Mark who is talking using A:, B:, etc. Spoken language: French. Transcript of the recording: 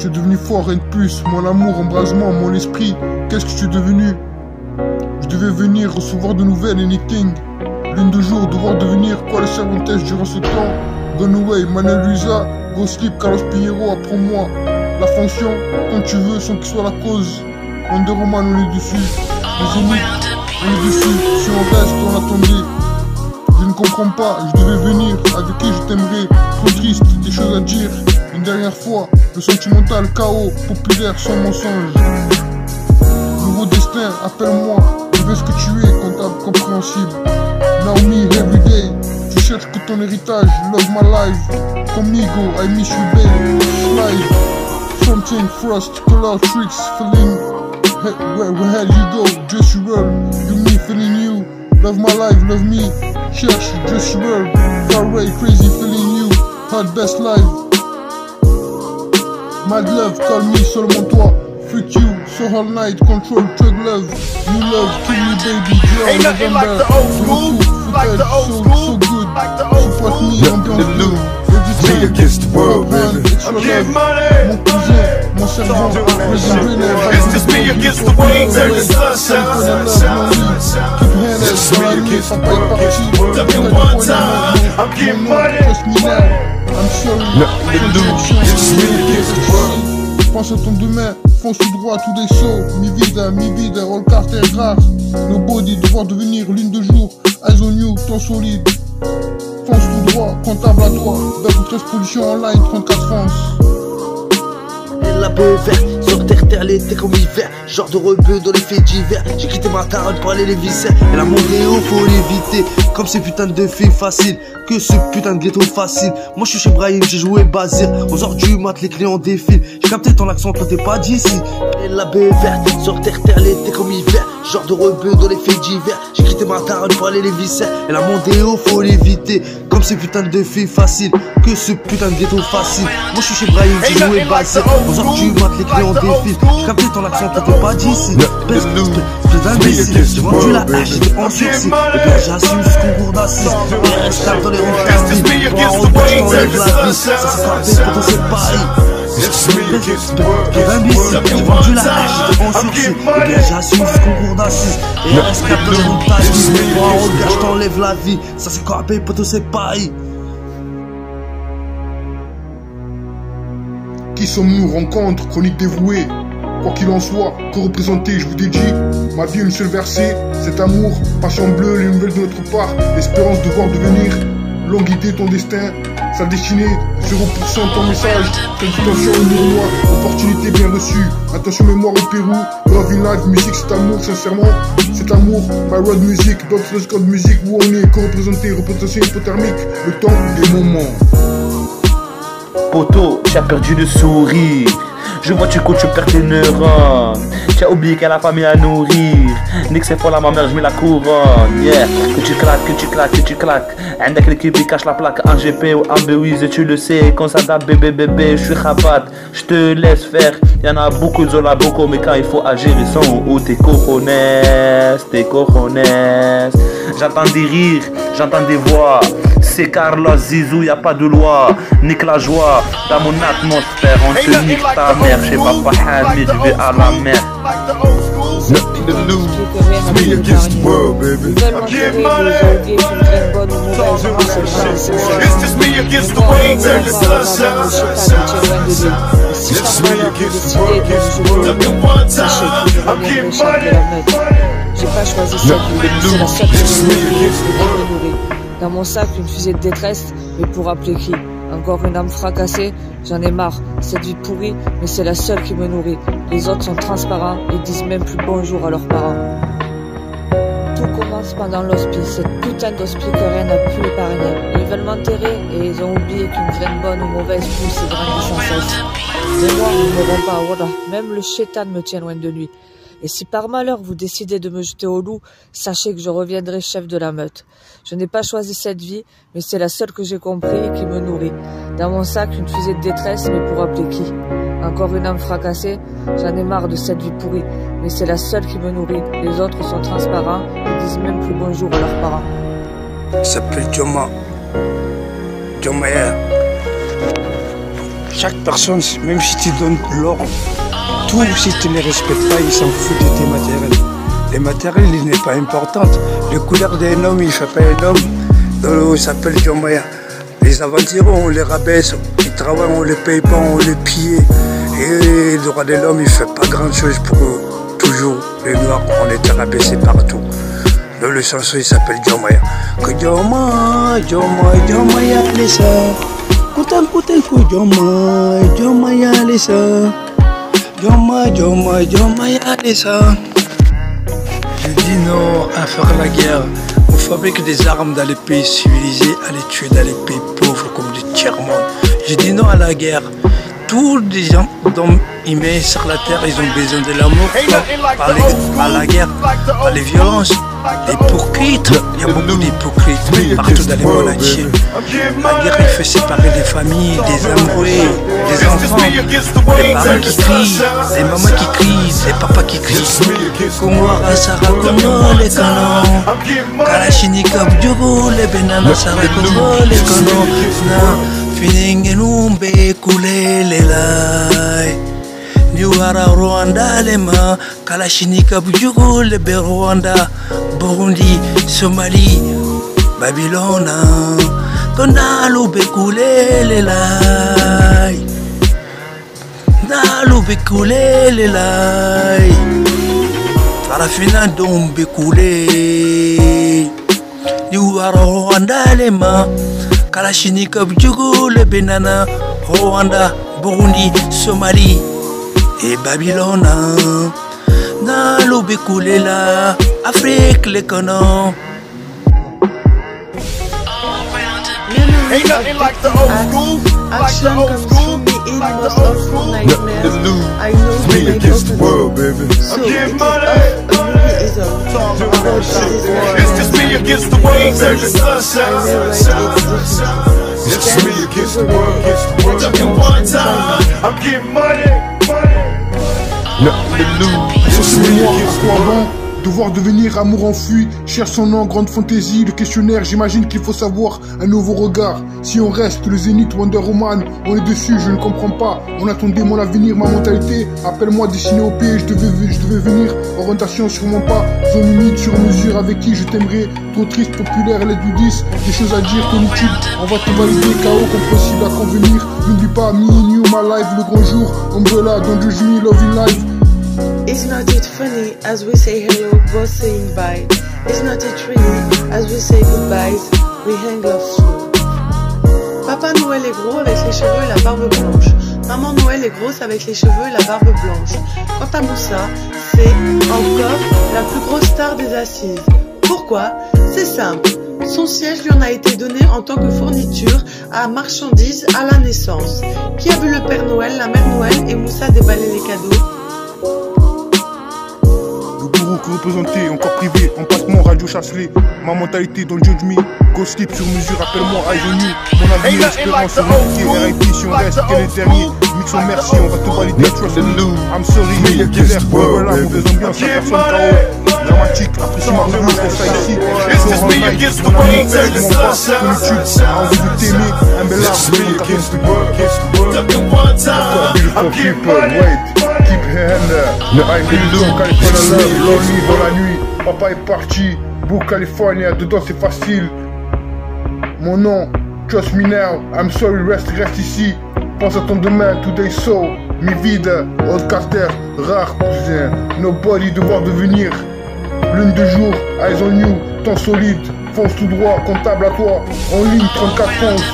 A: tu es devenu fort, rien de plus. Mon amour, embrasement, mon esprit, qu'est-ce que tu es devenu? Je devais venir recevoir de nouvelles, anything. Lune de jour, devoir devenir quoi le Cervantes durant ce temps? Gone away, Manuel Luisa, Go Sleep, Carlos Pinheiro, apprends-moi la fonction, quand tu veux, sans qu'il soit la cause. Wonder Woman, on est dessus. Les ennemis, on est dessus. Si on reste, on attendait. Je ne comprends pas, je devais venir, avec qui je t'aimerais. Trop triste, des choses à dire. Une dernière fois, le sentimental, chaos, populaire, sans mensonge. Nouveau destin, appelle-moi. Je veux ce que tu es, comptable, compréhensible. Naomi, everyday. Tu cherches que ton héritage, love my life. Conmigo, I miss you, babe. Slide. Something, frost, color, tricks, feeling. Hey, where you go, just you roll. You me, feeling you. Love my life, love me. Cherche, just you roll. Far away, crazy, feeling you. Hot best life. Mad love, call me seulement toi. Freak you, so all night, control, drug love. You love, kill me baby, girl.
B: Ain't nothing like the old school, like the old school,
A: so good.
B: like the old
A: Support
B: school.
A: me, ambiance bleu.
C: Me against the world, baby.
B: I'm getting money.
A: Mon cousin, mon servant,
B: It's just me against the waves and the sunshine.
A: Just me against the world,
B: Look at one time, I'm getting money.
A: I'm sorry.
C: Just me against the world.
A: Pense à ton demain, fonce tout droit, tous des sauts. Mi vida, roll carter rare. Nobody, devoir devenir l'une de jour. Eyes on you, temps solide. Fonce tout droit, comptable à toi. Belle 13 pollution online, 34 France.
D: La BE verte, sur terre, l'été comme hiver. Genre de rebeu dans les faits divers. J'ai quitté ma carotte pour aller les viscères. Et la montée haut, faut l'éviter. Comme ces putains de filles faciles. Que ce putain de ghetto facile. Moi je suis chez Brahim, j'ai joué Bazir. Aux heures du mat, les clients défilent. J'ai capté ton accent, toi t'es pas d'ici. Et la BE verte, sur terre, l'été comme hiver. Genre de rebeu dans les faits divers. J'ai quitté ma carotte pour aller les viscères. Et la montée haut, faut l'éviter. Comme ces putains de filles faciles. Que ce putain de ghetto facile. Moi je suis chez Brahim, j'ai joué Bazir. Aux heures du mat, les clients défilent. J'ai capté ton accent, toi t'es pas d'ici. Espèce d'imbécile. J'ai vendu la hache, j'étais en sursis. Et bien j'assume ce concours d'assises. Et reste dans les ronds de la vie. Pour un regard, je t'enlève la vie. Ça c'est pas fait pour c'est pareil. Espèce d'imbécile. J'ai vendu la hache, j'étais en sursis. Et bien j'assume ce concours d'assises. Et reste dans les ronds de ta vie. Pour un regard, je t'enlève la vie. Ça c'est corbeille, poto c'est pareil.
A: Qui sommes-nous? Rencontre, chronique dévouée. Quoi qu'il en soit, que représenter, je vous dédie ma vie, une seule versée. Cet amour, passion bleue, les nouvelles de notre part. L'espérance de voir devenir. Longue idée, ton destin, sa destinée. 0% ton message. Attention au mur opportunité bien reçue. Attention mémoire au Pérou. Love in life, musique, cet amour, sincèrement. Cet amour, my road music, Doctor's God music. Où on est, que représenter, représentation hypothermique. Le temps, les moments.
E: Poto, tu as perdu le sourire. Je vois tu cours, tu perds tes neurones. Tu as oublié qu'elle a la famille à nourrir. Nick c'est pour la ma mère, je mets la couronne. Yeah, que tu claques, que tu claques, que tu claques. Avec l'équipe qui cache la plaque. Un GP ou un B8, tu le sais. Quand ça date bébé, je suis rabat. Je te laisse faire. Y'en a beaucoup de zola, beaucoup. Mais quand il faut agir, ils sont où tes cojones, tes cojones. J'entends des rires, j'entends des voix. C'est Carlos Zizou, y'a pas de loi. Nique la joie dans mon atmosphère. On te nique ta mère. Chez Papa Hamid, je vais à la mer.
C: Nothing to lose. It's me against the world, baby.
B: I'm getting money. It's just me against the waves and the sunshine.
C: It's me against the world,
B: Look at one time, I'm getting money.
F: J'ai pas choisi cette vie, c'est la seule qui me nourrit. Dans mon sac, une fusée de détresse, mais pour appeler qui? Encore une âme fracassée, j'en ai marre. Cette vie pourrie, mais c'est la seule qui me nourrit. Les autres sont transparents et disent même plus bonjour à leurs parents. Tout commence pendant l'hospice, cette putain d'hospice que rien n'a pu épargner. Ils veulent m'enterrer et ils ont oublié qu'une graine bonne ou mauvaise pousse et grandit sans cesse. Mais moi, ils ne m'auront pas, voilà. Même le chétan me tient loin de lui. Et si par malheur vous décidez de me jeter au loup, sachez que je reviendrai chef de la meute. Je n'ai pas choisi cette vie, mais c'est la seule que j'ai compris et qui me nourrit. Dans mon sac, une fusée de détresse, mais pour appeler qui? Encore une âme fracassée, j'en ai marre de cette vie pourrie, mais c'est la seule qui me nourrit. Les autres sont transparents et disent même plus bonjour à leurs parents.
D: Il s'appelle Joma. Joma, yeah.
G: Chaque personne, même si tu donnes l'or, tout, si tu ne les respectes pas, ils s'en foutent de tes matériels. Les matériels, il n'est pas important. Les couleurs d'un homme, il ne fait pas un homme. Il s'appelle Djomaya. Les aventuriers, on les rabaisse, ils travaillent, on les paye pas, on les pille. Et le droit de l'homme, il ne fait pas grand chose pour eux. Toujours, les noirs, on était rabaissés partout. Dans le chanson, il s'appelle Djomaya. Que Djomaya, les ça. Djomaya, les ça. Djomaya, les ça. J'ai dit non à faire la guerre. On fabrique des armes dans les pays civilisés, à les tuer dans les pays pauvres comme du tiers-monde. J'ai dit non à la guerre. Tous les gens d'hommes humains sur la terre, ils ont besoin de l'amour, pas la guerre, pas les violences. Les hypocrites, il y a beaucoup d'hypocrites partout dans le monde entier. La guerre, elle fait séparer des familles, des amoureux, des enfants, les parents qui crient, les mamans qui crient, les papas qui crient. Kongwara Sara Kongo les canons, Kalashnikov Djogo les Benana Sara Kongo les canons. Finingenumbe kulele lai Niwara Rwanda lema Kalashnikov Djogo le be Rwanda Burundi, Somalie, Babylone Kona kulele lai Nalu kulele lai Farafina dombe kule Niwara Rwanda lema Kalashnikov Djogo le Benana Rwanda, Burundi, Somalie et Babylone. Nalu Bekulela, Afrique les canons.
B: Ain't nothing like the old school, like the old school, like the old school.
C: Nothing new. It's me against the world, baby.
B: I'm getting money. It's just me against the waves and the sunshine.
C: It's me against the world,
B: Talking one time, I'm getting money.
C: Nothing to lose.
A: C'est mémoire, quoi avant devoir devenir amour enfui, cherche son nom, grande fantaisie, le questionnaire, j'imagine qu'il faut savoir un nouveau regard. Si on reste le Zénith Wonder Woman, on est dessus, je ne comprends pas. On attendait mon avenir, ma mentalité. Appelle-moi destiné au pays, je devais venir. Orientation sûrement pas, zone humide sur mesure avec qui je t'aimerais. Trop triste, populaire, l'aide du 10, des choses à dire, ton YouTube. On va te valider, KO, compréhensible à convenir. N'oublie pas, me, you, my life, le grand jour. Umbrella, don't judge me, love in life.
H: It's not it funny as we say hello, both saying bye. It's not it really as we say goodbyes, we hang love slow. Papa Noël est gros avec les cheveux et la barbe blanche. Maman Noël est grosse avec les cheveux et la barbe blanche. Quant à Moussa, c'est encore la plus grosse star des assises. Pourquoi? C'est simple. Son siège lui en a été donné en tant que fourniture à marchandises à la naissance. Qui a vu le Père Noël, la Mère Noël et Moussa déballer les cadeaux?
A: Que représenté, encore privé, en passement radio Chasselet. Ma mentalité dans le Judge Me, Ghost Slip sur mesure, appelle-moi Aïe. Mon avenir, espérance, sur RIP, si on reste, quel est dernier. Mixon, merci, on va te valider, trust me. I'm sorry, galère, voilà, mauvaise ambiance, la personne KO. Dramatique, apprécie ma revue, je fais ça ici.
B: It's just me against the waves and the sunshine.
A: Envie de t'aimer, un bel arbre,
B: Talking one time, I'm getting money.
A: Keep your hand there. I'm in California love, lonely dans la nuit. Papa est parti, Book California, dedans c'est facile. Mon nom, trust me now, I'm sorry, reste ici. Pense à ton demain, today so. Mi vida, outcaster, rare cousin. Nobody devoir devenir. Lune de jour, eyes on you, temps solide. Fonce tout droit, comptable à toi. En ligne, 34 fonces.